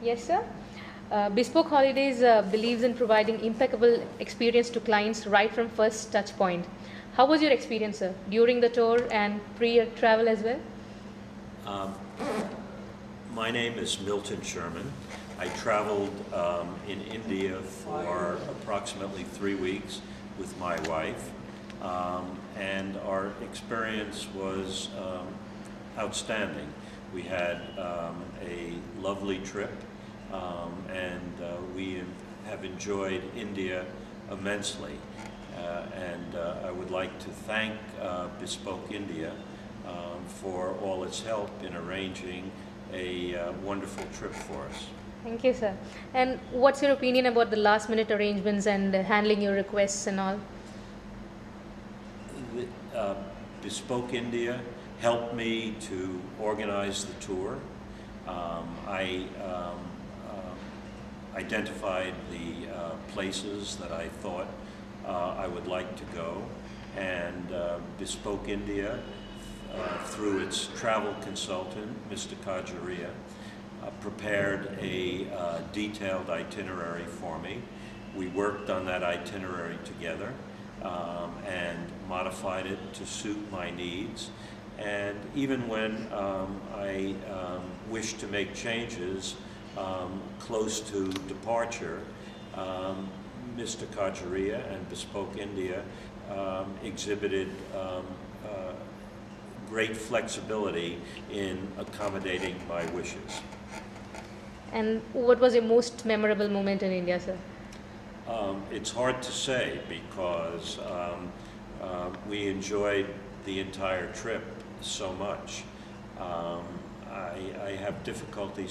Yes, sir. Bespoke Holidays believes in providing impeccable experience to clients right from first touch point. How was your experience, sir, during the tour and pre-travel as well? Um, my name is Milton Sherman. I traveled in India for approximately 3 weeks with my wife, and our experience was outstanding. We had a lovely trip, and we have enjoyed India immensely. And I would like to thank Bespoke India for all its help in arranging a wonderful trip for us. Thank you, sir. And what's your opinion about the last minute arrangements and handling your requests and all? The, Bespoke India helped me to organize the tour. I identified the places that I thought I would like to go, and Bespoke India, through its travel consultant, Mr. Kajaria, prepared a detailed itinerary for me. We worked on that itinerary together and modified it to suit my needs. And even when I wished to make changes close to departure, Mr. Kajaria and Bespoke India exhibited great flexibility in accommodating my wishes. And what was your most memorable moment in India, sir? It's hard to say because we enjoyed the entire trip so much. I have difficulty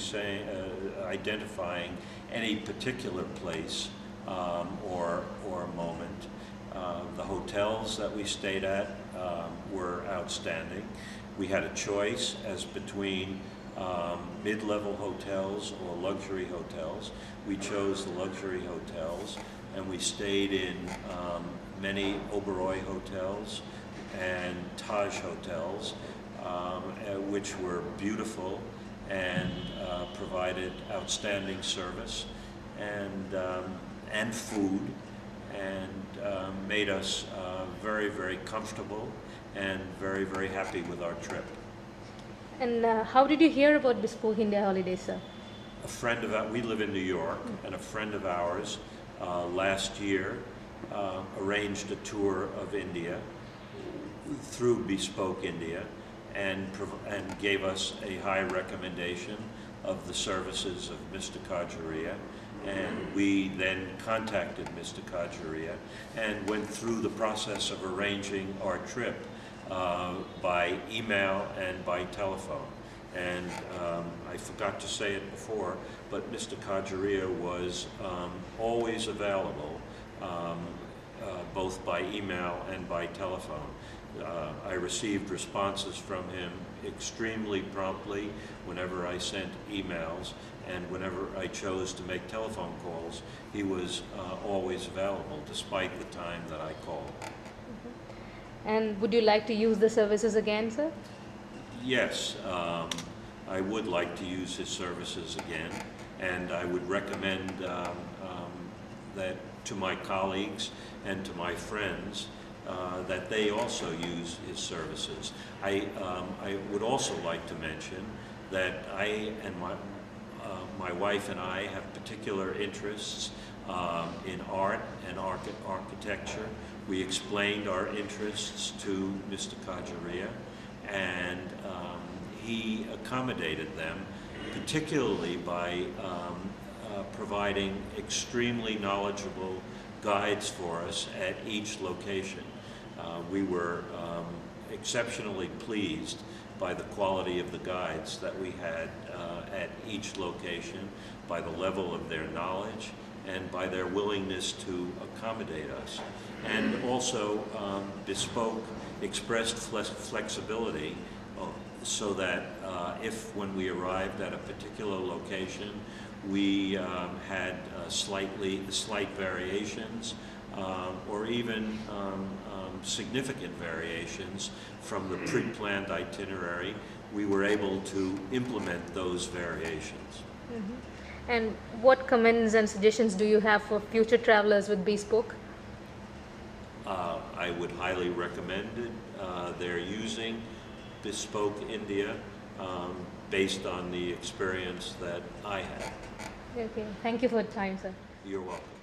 identifying any particular place or moment. The hotels that we stayed at were outstanding. We had a choice as between mid-level hotels or luxury hotels. We chose the luxury hotels, and we stayed in many Oberoi hotels and Taj hotels, which were beautiful and provided outstanding service and food, and made us very, very comfortable and very, very happy with our trip. And how did you hear about Bespoke India Holidays, sir? A friend of ours, we live in New York, and a friend of ours last year arranged a tour of India through Bespoke India and gave us a high recommendation of the services of Mr. Kajaria. And we then contacted Mr. Kajaria and went through the process of arranging our trip by email and by telephone. And I forgot to say it before, but Mr. Kajaria was always available, both by email and by telephone. I received responses from him extremely promptly whenever I sent emails, and whenever I chose to make telephone calls, he was always available despite the time that I called. And would you like to use the services again, sir? Yes, I would like to use his services again, and I would recommend that to my colleagues and to my friends that they also use his services. I would also like to mention that I and my wife and I have particular interests in art and architecture. We explained our interests to Mr. Kajaria, and he accommodated them, particularly by providing extremely knowledgeable guides for us at each location. We were exceptionally pleased by the quality of the guides that we had at each location, by the level of their knowledge, and by their willingness to accommodate us. And also, Bespoke expressed flexibility so that if when we arrived at a particular location, we had slight variations or even significant variations from the pre-planned itinerary, we were able to implement those variations. Mm-hmm. And what comments and suggestions do you have for future travelers with Bespoke? I would highly recommend it. They're using Bespoke India based on the experience that I had. Okay, thank you for your time, sir. You're welcome.